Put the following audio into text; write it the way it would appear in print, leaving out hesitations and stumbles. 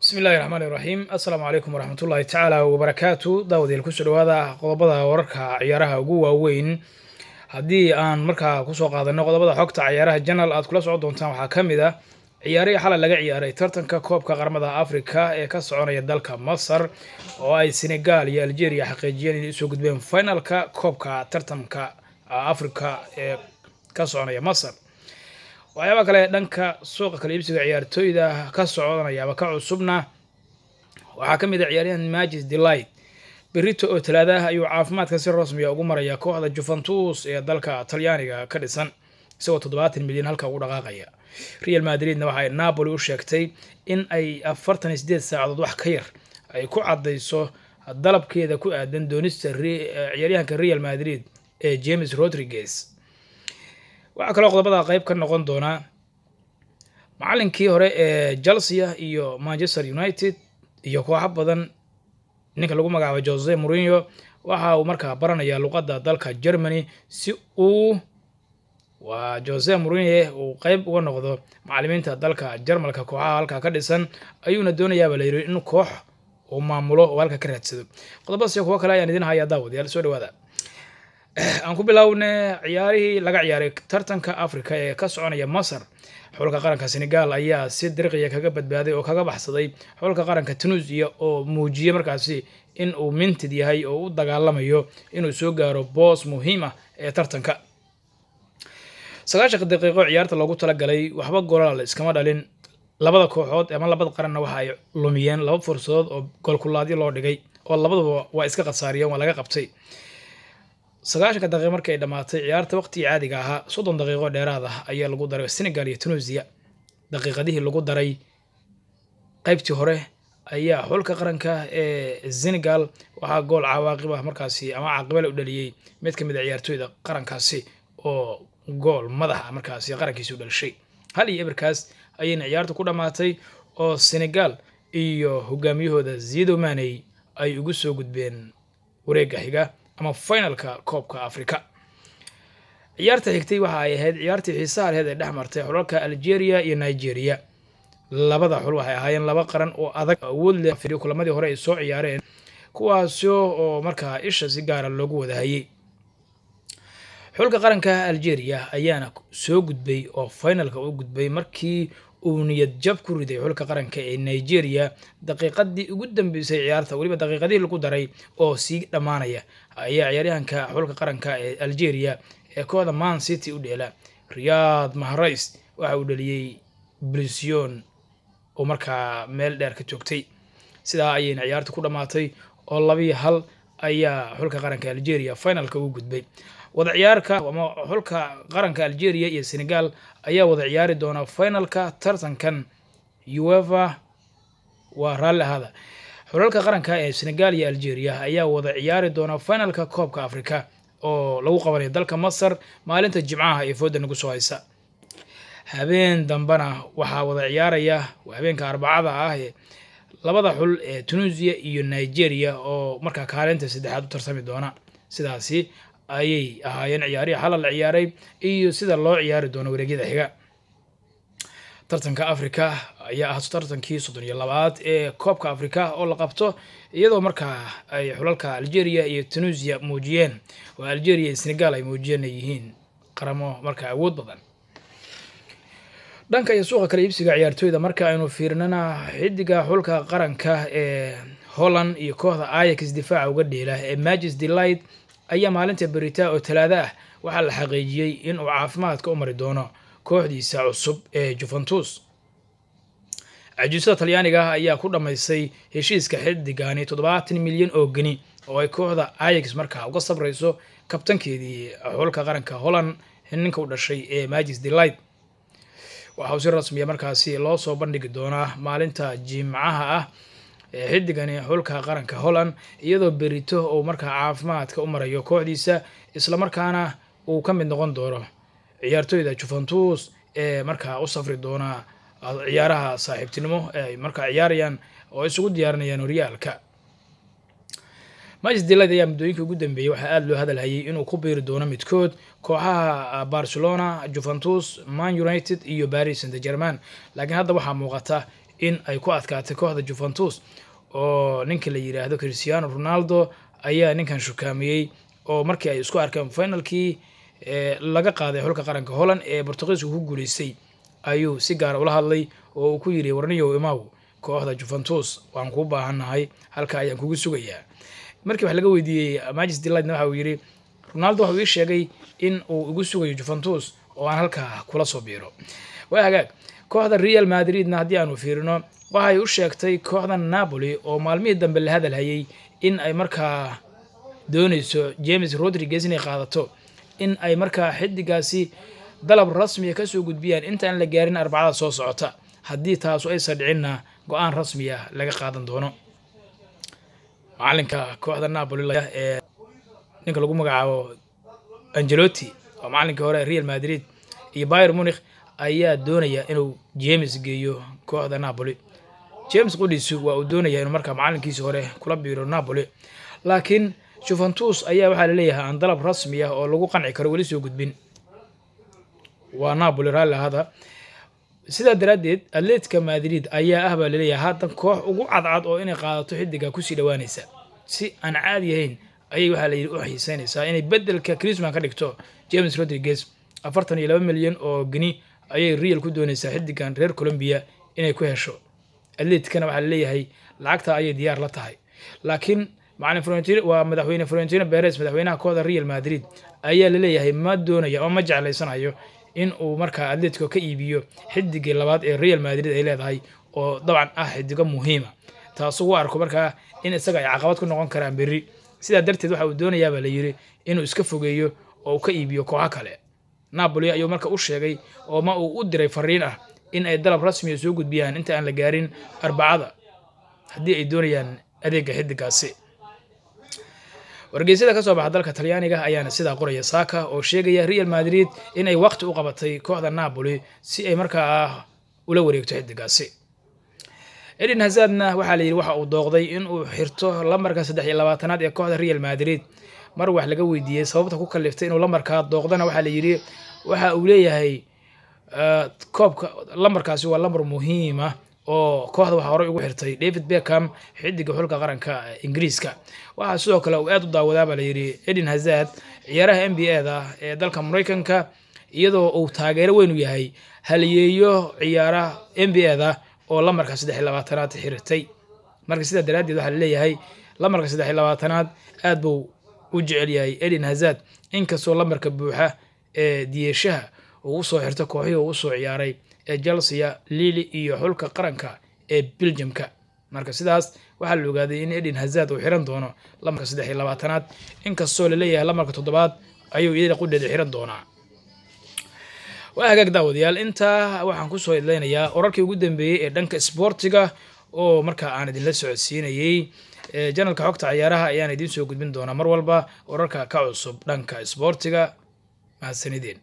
بسم الله الرحمن الرحيم السلام عليكم ورحمة الله تعالى وبركاته داود الكسر وهذا قضبضة وركها عيارها قوة وين هدي aan markaa ku soo qaadano qodobada xogta ciyaaraha General aad kula soo doontaan waxa kamid ah ciyaaraha xalay laga ciyaaray tartanka koobka qaramada Afrika ee ka soconaya dalka Masar oo ay Senegal iyo Algeria xaqiijiyeen inay soo gudbeen finalka koobka tartanka Afrika ee ka soconaya Masar waxyaabo kale dhanka suuqa kala iibsiga ciyaartoyda ka soconaya ama ka cusubna waxa kamid ah ciyaaryahan Majid Delight berito oo talaadaha ayuu caafimaadka si rasmi ah ugu maraya kooxda Juventus ee dalka Talyaaniga ka dhisan isagoo 70 milyan halka ugu dhaqaaqaya Real Madrid waxa ay Napoli u sheegtay in ay 48 saacadood wax ka yar ay ku cadeyso dalabkeeda ku aadan doonista ciyaaryahanka Real Madrid ee James Rodriguez waxa kale oo qodobada qayb ka noqon doona macallinkii hore ee Chelsea iyo Manchester United iyo kooxo badan ninka lagu magacaabo Jose Mourinho waxa uu markaa baranaya luqadda dalka Germany si uu Jose Mourinho uu qayb uga noqdo macallimiinta dalka Jarmalka kooxaha halka ka dhisan ayuuna doonayaa la yiri in koox uu maamulo oo halka ka raadsado qodobada kuwa kale ayaan idin hayaa daawadayaal soo dhawaada aan ku bilaawna ciyaarihii laga ciyaaray tartanka Afrika ee ka soconaya Masar xulka qaranka Senegal ayaa si dariiqaya kaga badbaaday oo kaga baxsaday xulka qaranka Tunisia oo muujiyay markaasi in uu mintid yahay oo u dagaalamayo inuu soo gaaro boos muhiim ah ee tartanka 9 daqiiqo ciyaarta loogu talagalay waxba gool iskama dhalin labada kooxood ama labada qaranna waxa ay lumiyeen laba fursadood oo gool kulaadyo loo dhigay oo labaduba waa iska qasaariyeen waa laga qabtay 9 daqiiqo markay dhamaatay ciyaarta waqti caadiga ahaa 30 daqiiqo dheeraad ah ayaa lagu daray Senegal iyo Tunisia daqiiqadihii lagu daray qaybtii hore ayaa xulka qaranka ee Senegal waxa gool cawaaqib ah markaasi ama caaqibal u dhaliyay mid kamid ah ciyaartoyda qarankaasi oo gool madax markaasi qarankiisu dhalishay hal iyo eberkaas ayay ciyaartu ku dhamaatay oo Senegal iyo hogaamiyahooda Sadio Mane ay ugu soo gudbeen wareegga xiga ama finalka koobka Afrika ciyaarta xigtay waxa ay ahayd ciyaartii xiisaha leh ee dhexmartay xulalka Algeria iyo Nigeria labada xul waxay ahaayeen laba qaran oo adag awood leh fiiro kulamadii hore ay soo ciyaareen kuwaas oo markaa isha si gaar ah loogu wadahayay xulka qaranka Algeria ayaana soo gudbay oo finalka u gudbay markii uu niyad jab ku riday xulka qaranka ee Nigeria daqiiqadii ugu dambeysay ciyaarta waliba daqiiqadii lagu daray oo si dhamaanaya ayaa ciyaaryahanka xulka qaranka ee Algeria ee kooxda Man City u dheela Riyad Mahrez waxa uu dhaliyay Blesione oo markaa meel dheer ka joogtay sida ay ciyaartu ku dhamaatay oo 2-1 ayaa xulka qaranka Algeria finalka u gudbay wada ciyaarka ama xulka qaranka Algeria iyo Senegal ayaa wada ciyaari doona finalka tartankan UEFA waa raali hada xulka qaranka ee Senegal iyo Algeria ayaa wada ciyaari doona finalka koobka Afrika oo lagu qabanayo dalka Masar maalinta Jimcaha ee fooda nagu soo haysa habeen dambana waxa wada ciyaaraya habeenka Arbacada ah ee labada xul ee Tunisia iyo Nigeria oo markaa kaalinta saddexaad u tarsami doona sidaasi ayay ahaayeen ciyaarihi xalal la ciyaaray iyo sida loo ciyaari doono wareegyada xiga tartanka Afrika ayaa ah tartankii 32aad ee koobka Afrika oo la qabto iyadoo markaa ay xulalka Algeria iyo Tunisia muujiyeen oo Algeria iyo Senegal ay muujiyeen yihiin qaramo markaa awood badan dhanka iyo suuqa kala iibsiga ciyaartoyda marka aynu fiirnana xidiga xulka qaranka ee Holland iyo kooxda Ajax difaaca uga dheela ee Majid Delight ayaa maalinta berita oo talaada ah waxa la xaqiijiyay in uu caafimaadka u mari doono kooxdiisa cusub ee Juventus ajuusada Talyaaniga ayaa ku dhameysay heshiiska xidigani 70 milyan oo gani oo ay kooxda Ajax markaa uga sabrayso kabtankeedii xulka qaranka Holland ninka u dhashay ee Majid Delight waxa uu si rasmi ah markaasi loo soo bandhigi doonaa maalinta Jimcaha ah xidigani xulka qaranka Holland iyadoo berito oo markaa caafimaadka u marayo kooxdiisa isla markaana uu ka mid noqon doono ciyaartoyda Juventus ee markaa u safri doona ciyaaraha saaxiibtinimo ee markaa ciyaarayaan oo isugu diyaarinayaan horyaalka Majid Delight ayaa muddooyinkii ugu dambeeyay waxa aad loo hadalhayay inuu ku biiri doono midkood kooxaha Barcelona, Juventus, Man United iyo Paris Saint-Germain laakiin hadda waxa muuqata in ay ku adkaatay kooxda Juventus oo ninka la yiraahdo Cristiano Ronaldo ayaa ninkan shukaamiyey oo markii ay isku arkeen finalkii laga qaaday xulka qaranka Holland ee Portugiisku ku guuleystay ayuu si gaar ula hadlay oo uu ku yiri warniyow imaaw kooxda Juventus waan ku baahanahay halka ayaan kugu sugayaa markii wax laga weydiiyay Manchester United waxa uu yiri Ronaldo waxa uu sheegay in uu ugu sugayo Juventus oo aan halka kula soo biiro waa hagaag kooxda Real Madrid haddii aanu fiirino waxay u sheegtay kooxda Napoli oo maalmihii dambe la hadal hayay in ay markaa doonayso James Rodriguez inay qaadato in ay markaa xidigaasi dalab rasmi ah ka soo gudbiyaan inta aan la gaarin Arbacada soo socota haddii taas ay sadhicina go'aan rasmi ah laga qaadan doono macalinka kooxda Napoli ee ninka lagu magacaabo Ancelotti oo macalinkii hore Real Madrid iyo Bayern Munich ayaa doonaya inuu James geeyo kooxda Napoli James qodiisu waa uu doonaya inuu markaa macalinkiisa hore kula biiro Napoli laakiin Juventus ayaa waxa la leeyahay aan dalab rasmi ah oo lagu qanci karo wali soo gudbin waa Napoli raali hada sida daraadeed Atletico Madrid ayaa baa la leeyahay haatan koox ugu cadcad oo inay qaadato xidiga ku sii dhawaanaysa si aan caadi ahayn ayay waxa la yiri u xiisaynaysaa inay bedelka Griezmann ka dhigto James Rodriguez 42 milyan oo gini ayay Real ku doonaysaa xidigan reer Colombia inay ku hesho Atletico waxa la leeyahay lacagta ayay diyaar la tahay laakiin macallin Florentino waa madaxweyne Florentino Perez madaxweynaha kooxda Real Madrid ayaa la leeyahay ma doonaya oo ma jeclaysanayo in uu markaa Atletico ka iibiyo xidigii labaad ee Real Madrid ay leedahay oo dabcan xidiga muhiim ah taas oo arko markaa in isaga ay caqabad ku noqon karaan berri sida darteed waxa uu doonayaa la yiri inuu iska fogeeyo oo uu ka iibiyo kooxo kale Napoli ayuu markaa u sheegay oo ma uu u diray fariin ah in ay dalab rasmi ah soo gudbiyaan inta aan la gaarin Arbacada haddii ay doonayaan adeega xidigaasi wargeysada ka soo baxay dalka Talyaaniga ayaana sida qoraya Saka oo sheegaya Real Madrid inay waqti u qabatay kooxda Napoli si ay markaa ula wareegto xidigaasi Eden Hazardna waxa la yiri waxa uu dooqday in uu xirto lambarka 23aad ee kooxda Real Madrid mar wax laga weydiiyay sababta ku kaliftay inuu lambarka dooqdana waxa la yiri waxa uu leeyahay koobka lambarkaasi waa lambar muhiim ah oo kooxda waxa hore ugu xirtay David Beckham xidiga xulka qaranka Ingiriiska waxa sidoo kale uu aad u daawadaa la yiri Eden Hazard ciyaaraha NBA-da ee dalka Mareykanka iyadoo uu taageero weyn u yahay haliyeeyo ciyaaraha NBA-da oo lambarka 23aad xirtay marka sida daraadeed waxa la leeyahay lambarka 23aad aad buu u jecel yahay Eden Hazard inkastoo lambarka buuxa ee diyeeshaha uu soo xirtay kooxihii uu soo ciyaaray ee Chelsea Lille iyo xulka qaranka ee Belgiumka marka sidaas waxa la ogaaday in Eden Hazard uu xiran doono lambarka 23aad inkastoo la leeyahay lambarka 7aad ayuu iyada qudheeda xiran doonaa waa hagaag daawadayaal inta waxaan ku soo idleynayaa wararkii ugu dambeeyay ee dhanka sportiga oo markaa aan idin la socodsiinayay channelka xogta ciyaaraha ayaan idin soo gudbin doonaa mar walba wararka ka cusub dhanka sportiga mahadsanideen